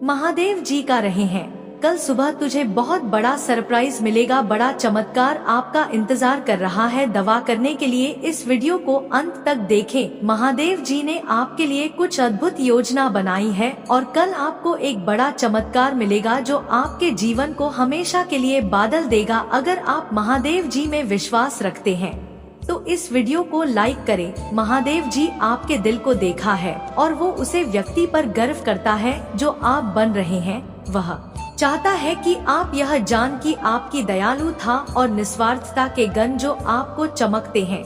महादेव जी का रहे हैं। कल सुबह तुझे बहुत बड़ा सरप्राइज मिलेगा, बड़ा चमत्कार आपका इंतजार कर रहा है। दवा करने के लिए इस वीडियो को अंत तक देखें। महादेव जी ने आपके लिए कुछ अद्भुत योजना बनाई है और कल आपको एक बड़ा चमत्कार मिलेगा जो आपके जीवन को हमेशा के लिए बदल देगा। अगर आप महादेव जी में विश्वास रखते हैं तो इस वीडियो को लाइक करें। महादेव जी आपके दिल को देखा है और वो उसे व्यक्ति पर गर्व करता है जो आप बन रहे हैं। वह चाहता है कि आप यह जान कि आपकी दयालुता और निस्वार्थता के गुण जो आपको चमकते हैं।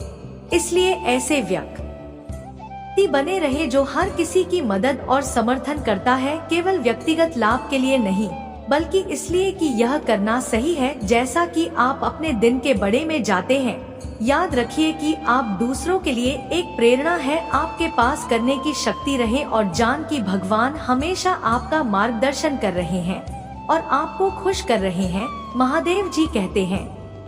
इसलिए ऐसे व्यक्ति बने रहे जो हर किसी की मदद और समर्थन करता है, केवल व्यक्तिगत लाभ के लिए नहीं बल्कि इसलिए कि यह करना सही है। जैसा कि आप अपने दिन के बड़े में जाते हैं, याद रखिए कि आप दूसरों के लिए एक प्रेरणा है। आपके पास करने की शक्ति रहे और जान कि भगवान हमेशा आपका मार्गदर्शन कर रहे हैं और आपको खुश कर रहे हैं। महादेव जी कहते हैं,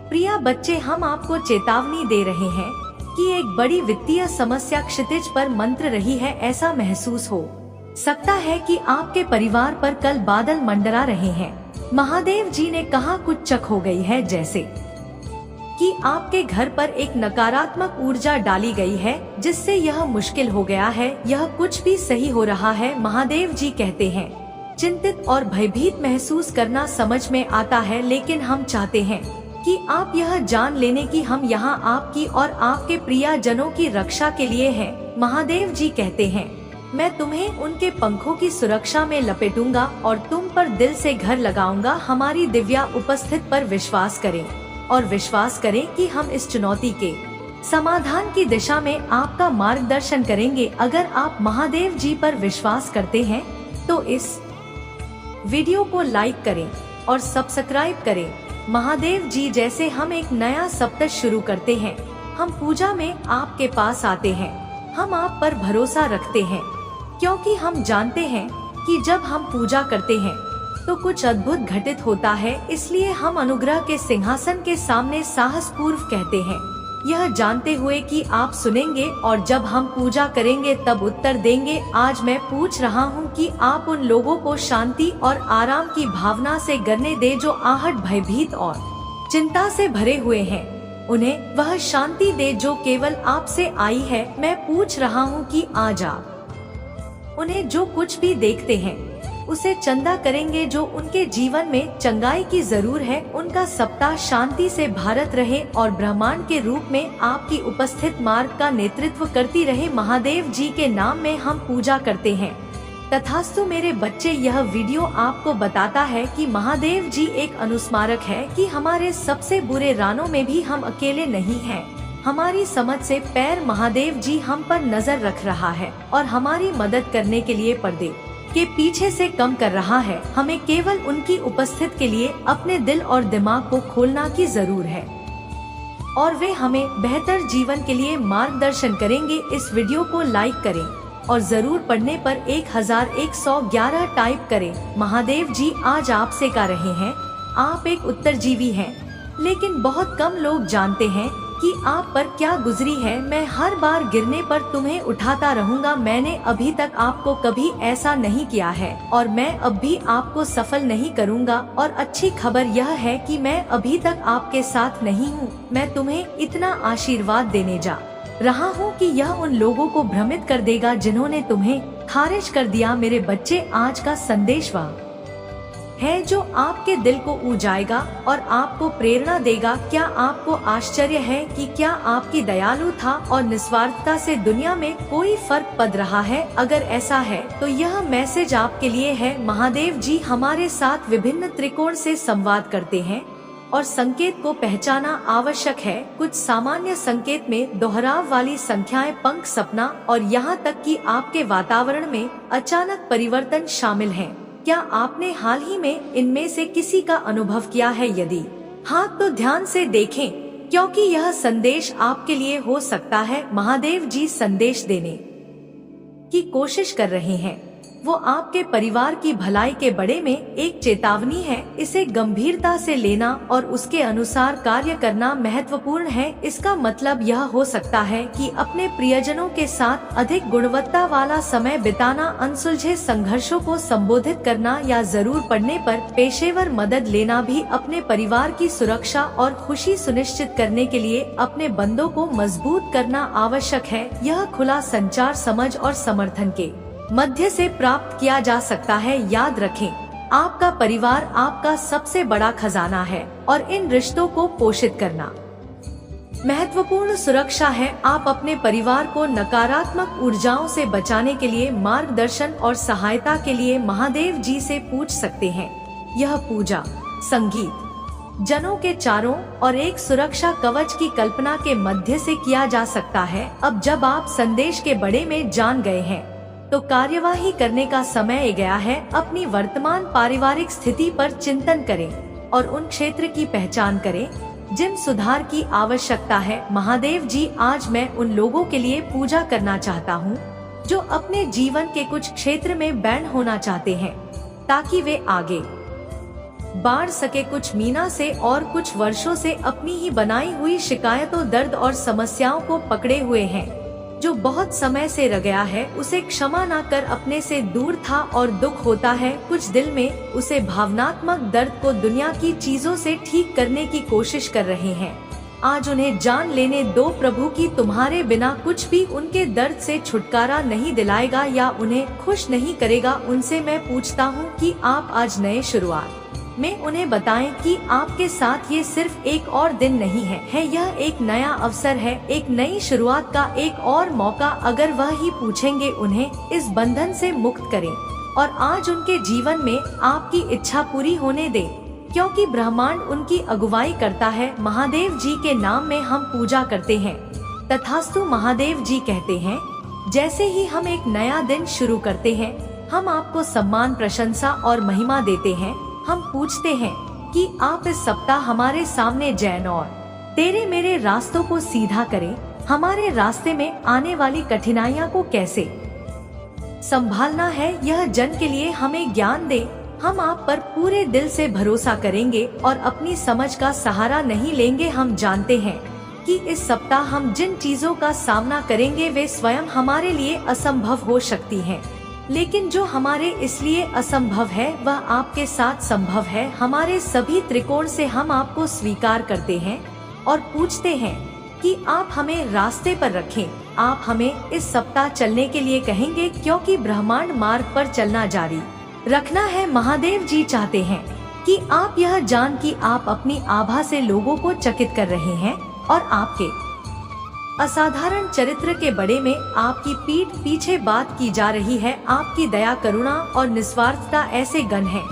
प्रिया बच्चे, हम आपको चेतावनी दे रहे हैं कि एक बड़ी वित्तीय समस्या क्षितिज पर मंत्र रही है। ऐसा महसूस हो सकता है कि आपके परिवार पर कल बादल मंडरा रहे हैं। महादेव जी ने कहा कुछ चक हो गई है, जैसे कि आपके घर पर एक नकारात्मक ऊर्जा डाली गई है जिससे यह मुश्किल हो गया है। यह कुछ भी सही हो रहा है। महादेव जी कहते हैं, चिंतित और भयभीत महसूस करना समझ में आता है, लेकिन हम चाहते हैं कि आप यह जान लेने कि हम यहाँ आपकी और आपके प्रियजनों की रक्षा के लिए हैं। महादेव जी कहते हैं, मैं तुम्हें उनके पंखों की सुरक्षा में लपेटूंगा और तुम पर दिल से घर लगाऊंगा। हमारी दिव्या उपस्थित पर विश्वास करें और विश्वास करें कि हम इस चुनौती के समाधान की दिशा में आपका मार्गदर्शन करेंगे। अगर आप महादेव जी पर विश्वास करते हैं तो इस वीडियो को लाइक करें और सब्सक्राइब करें। महादेव जी जैसे हम एक नया सप्ताह शुरू करते हैं, हम पूजा में आपके पास आते हैं। हम आप पर भरोसा रखते हैं क्योंकि हम जानते हैं कि जब हम पूजा करते हैं तो कुछ अद्भुत घटित होता है। इसलिए हम अनुग्रह के सिंहासन के सामने साहस पूर्व कहते हैं, यह जानते हुए कि आप सुनेंगे और जब हम पूजा करेंगे तब उत्तर देंगे। आज मैं पूछ रहा हूँ कि आप उन लोगों को शांति और आराम की भावना से गरने दे जो आहट, भयभीत और चिंता से भरे हुए हैं। उन्हें वह शांति दे जो केवल आपसे आई है। मैं पूछ रहा हूँ कि आज आप उन्हें जो कुछ भी देखते हैं उसे चंदा करेंगे जो उनके जीवन में चंगाई की जरूर है। उनका सप्ताह शांति से भारत रहे और ब्रह्मांड के रूप में आपकी उपस्थित मार्ग का नेतृत्व करती रहे। महादेव जी के नाम में हम पूजा करते हैं। तथास्तु मेरे बच्चे, यह वीडियो आपको बताता है कि महादेव जी एक अनुस्मारक है कि हमारे सबसे बुरे रानों में भी हम अकेले नहीं हैं। हमारी समझ से पैर महादेव जी हम पर नजर रख रहा है और हमारी मदद करने के लिए पर्दे के पीछे से कम कर रहा है। हमें केवल उनकी उपस्थिति के लिए अपने दिल और दिमाग को खोलना की जरूर है और वे हमें बेहतर जीवन के लिए मार्गदर्शन करेंगे। इस वीडियो को लाइक करें और जरूर पढ़ने पर 1111 टाइप करें। महादेव जी आज आपसे कह रहे हैं, आप एक उत्तरजीवी हैं, लेकिन बहुत कम लोग जानते हैं कि आप पर क्या गुजरी है। मैं हर बार गिरने पर तुम्हें उठाता रहूंगा। मैंने अभी तक आपको कभी ऐसा नहीं किया है और मैं अब भी आपको सफल नहीं करूंगा। और अच्छी खबर यह है कि मैं अभी तक आपके साथ नहीं हूँ। मैं तुम्हें इतना आशीर्वाद देने जा रहा हूँ कि यह उन लोगों को भ्रमित कर देगा जिन्होंने तुम्हें खारिज कर दिया। मेरे बच्चे, आज का संदेश वह है जो आपके दिल को ऊंचाएगा और आपको प्रेरणा देगा। क्या आपको आश्चर्य है कि क्या आपकी दयालुता और निस्वार्थता से दुनिया में कोई फर्क पड़ रहा है? अगर ऐसा है तो यह मैसेज आपके लिए है। महादेव जी हमारे साथ विभिन्न त्रिकोण से संवाद करते हैं और संकेत को पहचाना आवश्यक है। कुछ सामान्य संकेत में दोहराव वाली संख्याएं, पंख, सपना और यहाँ तक कि आपके वातावरण में अचानक परिवर्तन शामिल हैं। क्या आपने हाल ही में इनमें से किसी का अनुभव किया है? यदि हाँ तो ध्यान से देखें क्योंकि यह संदेश आपके लिए हो सकता है। महादेव जी संदेश देने की कोशिश कर रहे हैं वो आपके परिवार की भलाई के बड़े में एक चेतावनी है। इसे गंभीरता से लेना और उसके अनुसार कार्य करना महत्वपूर्ण है। इसका मतलब यह हो सकता है कि अपने प्रियजनों के साथ अधिक गुणवत्ता वाला समय बिताना, अनसुलझे संघर्षों को संबोधित करना या जरूर पड़ने पर पेशेवर मदद लेना भी अपने परिवार की सुरक्षा और खुशी सुनिश्चित करने के लिए अपने बंधों को मजबूत करना आवश्यक है। यह खुला संचार, समझ और समर्थन के मध्य से प्राप्त किया जा सकता है। याद रखें, आपका परिवार आपका सबसे बड़ा खजाना है और इन रिश्तों को पोषित करना महत्वपूर्ण सुरक्षा है। आप अपने परिवार को नकारात्मक ऊर्जाओं से बचाने के लिए मार्गदर्शन और सहायता के लिए महादेव जी से पूछ सकते हैं। यह पूजा संगीत, जनों के चारों और एक सुरक्षा कवच की कल्पना के मध्य से किया जा सकता है। अब जब आप संदेश के बड़े में जान गए हैं तो कार्यवाही करने का समय आ गया है। अपनी वर्तमान पारिवारिक स्थिति पर चिंतन करें और उन क्षेत्र की पहचान करें जिन सुधार की आवश्यकता है। महादेव जी, आज मैं उन लोगों के लिए पूजा करना चाहता हूँ जो अपने जीवन के कुछ क्षेत्र में बैंड होना चाहते हैं ताकि वे आगे बढ़ सके। कुछ मीना से और कुछ वर्षों से अपनी ही बनाई हुई शिकायतों, दर्द और समस्याओं को पकड़े हुए हैं। जो बहुत समय से रह गया है उसे क्षमा न कर अपने से दूर था और दुख होता है कुछ दिल में। उसे भावनात्मक दर्द को दुनिया की चीजों से ठीक करने की कोशिश कर रहे हैं। आज उन्हें जान लेने दो प्रभु की तुम्हारे बिना कुछ भी उनके दर्द से छुटकारा नहीं दिलाएगा या उन्हें खुश नहीं करेगा। उनसे मैं पूछता हूँ कि आप आज नए शुरुआत में उन्हें बताएं कि आपके साथ ये सिर्फ एक और दिन नहीं है, यह एक नया अवसर है, एक नई शुरुआत का एक और मौका। अगर वह ही पूछेंगे, उन्हें इस बंधन से मुक्त करें और आज उनके जीवन में आपकी इच्छा पूरी होने दें, क्योंकि ब्रह्मांड उनकी अगुवाई करता है। महादेव जी के नाम में हम पूजा करते हैं। तथास्तु। महादेव जी कहते हैं, जैसे ही हम एक नया दिन शुरू करते हैं, हम आपको सम्मान, प्रशंसा और महिमा देते हैं। हम पूछते हैं कि आप इस सप्ताह हमारे सामने जैन और तेरे मेरे रास्तों को सीधा करें। हमारे रास्ते में आने वाली कठिनाइयां को कैसे संभालना है, यह जन के लिए हमें ज्ञान दे। हम आप पर पूरे दिल से भरोसा करेंगे और अपनी समझ का सहारा नहीं लेंगे। हम जानते हैं कि इस सप्ताह हम जिन चीजों का सामना करेंगे वे स्वयं हमारे लिए असंभव हो सकती हैं, लेकिन जो हमारे इसलिए असंभव है वह आपके साथ संभव है। हमारे सभी त्रिकोण से हम आपको स्वीकार करते हैं और पूछते हैं कि आप हमें रास्ते पर रखें। आप हमें इस सप्ताह चलने के लिए कहेंगे, क्योंकि ब्रह्मांड मार्ग पर चलना जारी रखना है। महादेव जी चाहते हैं कि आप यह जान कि आप अपनी आभा से लोगों को चकित कर रहे हैं और आपके असाधारण चरित्र के बड़े में आपकी पीठ पीछे बात की जा रही है। आपकी दया, करुणा और निस्वार्थता ऐसे गण हैं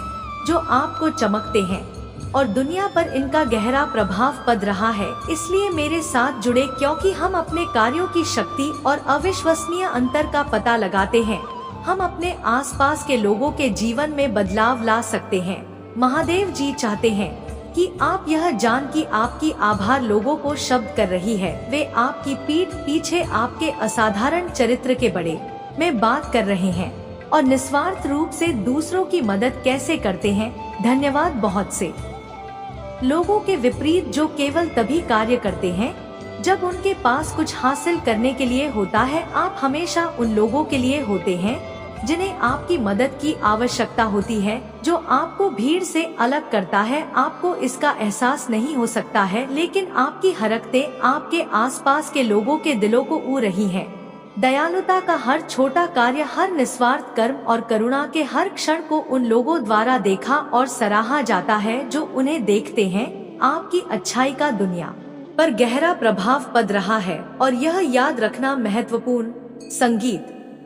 जो आपको चमकते हैं और दुनिया पर इनका गहरा प्रभाव पड़ रहा है। इसलिए मेरे साथ जुड़े, क्योंकि हम अपने कार्यों की शक्ति और अविश्वसनीय अंतर का पता लगाते हैं। हम अपने आसपास के लोगों के जीवन में बदलाव ला सकते हैं। महादेव जी चाहते हैं कि आप यह जान कि आपकी आभार लोगों को शब्द कर रही है। वे आपकी पीठ पीछे आपके असाधारण चरित्र के बड़े में बात कर रहे हैं और निस्वार्थ रूप से दूसरों की मदद कैसे करते हैं। धन्यवाद। बहुत से लोगों के विपरीत जो केवल तभी कार्य करते हैं जब उनके पास कुछ हासिल करने के लिए होता है, आप हमेशा उन लोगों के लिए होते हैं जिन्हें आपकी मदद की आवश्यकता होती है, जो आपको भीड़ से अलग करता है। आपको इसका एहसास नहीं हो सकता है, लेकिन आपकी हरकतें आपके आसपास के लोगों के दिलों को ऊ रही हैं। दयालुता का हर छोटा कार्य, हर निस्वार्थ कर्म और करुणा के हर क्षण को उन लोगों द्वारा देखा और सराहा जाता है जो उन्हें देखते हैं। आपकी अच्छाई का दुनिया पर गहरा प्रभाव पड़ रहा है और यह याद रखना महत्वपूर्ण।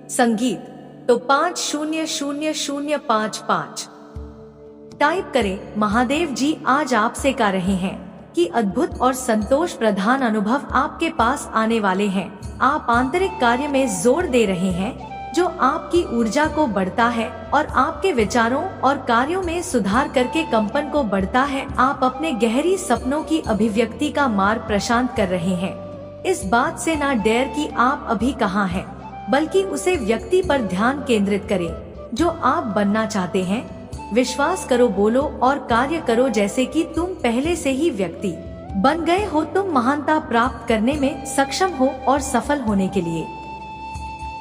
संगीत तो 500055 टाइप करें। महादेव जी आज आपसे कह रहे हैं कि अद्भुत और संतोष प्रधान अनुभव आपके पास आने वाले हैं। आप आंतरिक कार्य में जोर दे रहे हैं जो आपकी ऊर्जा को बढ़ता है और आपके विचारों और कार्यों में सुधार करके कंपन को बढ़ता है। आप अपने गहरी सपनों की अभिव्यक्ति का मार्ग प्रशांत कर रहे हैं। इस बात से ना डर कि आप अभी कहाँ हैं, बल्कि उसे व्यक्ति पर ध्यान केंद्रित करें। जो आप बनना चाहते हैं। विश्वास करो, बोलो और कार्य करो जैसे कि तुम पहले से ही व्यक्ति बन गए हो। तुम महानता प्राप्त करने में सक्षम हो और सफल होने के लिए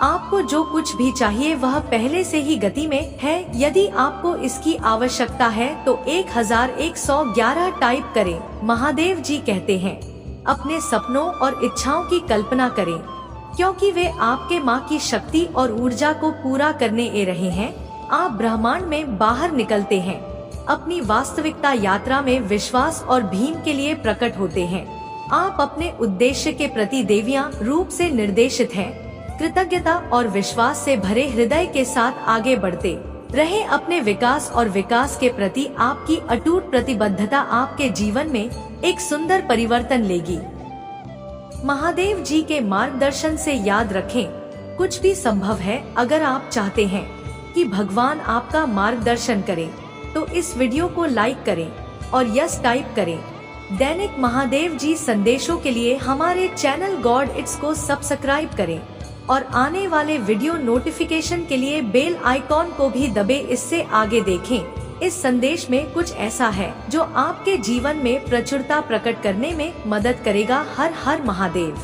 आपको जो कुछ भी चाहिए वह पहले से ही गति में है। यदि आपको इसकी आवश्यकता है तो 1111 टाइप करें। महादेव जी कहते हैं अपने सपनों और इच्छाओं की कल्पना करें, क्योंकि वे आपके माँ की शक्ति और ऊर्जा को पूरा करने आ रहे हैं। आप ब्रह्मांड में बाहर निकलते हैं, अपनी वास्तविकता यात्रा में विश्वास और भीम के लिए प्रकट होते हैं। आप अपने उद्देश्य के प्रति देवियां रूप से निर्देशित हैं। कृतज्ञता और विश्वास से भरे हृदय के साथ आगे बढ़ते रहे। अपने विकास और विकास के प्रति आपकी अटूट प्रतिबद्धता आपके जीवन में एक सुंदर परिवर्तन लेगी। महादेव जी के मार्गदर्शन से याद रखें, कुछ भी संभव है। अगर आप चाहते हैं कि भगवान आपका मार्गदर्शन करें तो इस वीडियो को लाइक करें और यस टाइप करें। दैनिक महादेव जी संदेशों के लिए हमारे चैनल गॉड इट्स को सब्सक्राइब करें और आने वाले वीडियो नोटिफिकेशन के लिए बेल आइकॉन को भी दबे। इससे आगे देखें। इस संदेश में कुछ ऐसा है जो आपके जीवन में प्रचुरता प्रकट करने में मदद करेगा। हर हर महादेव।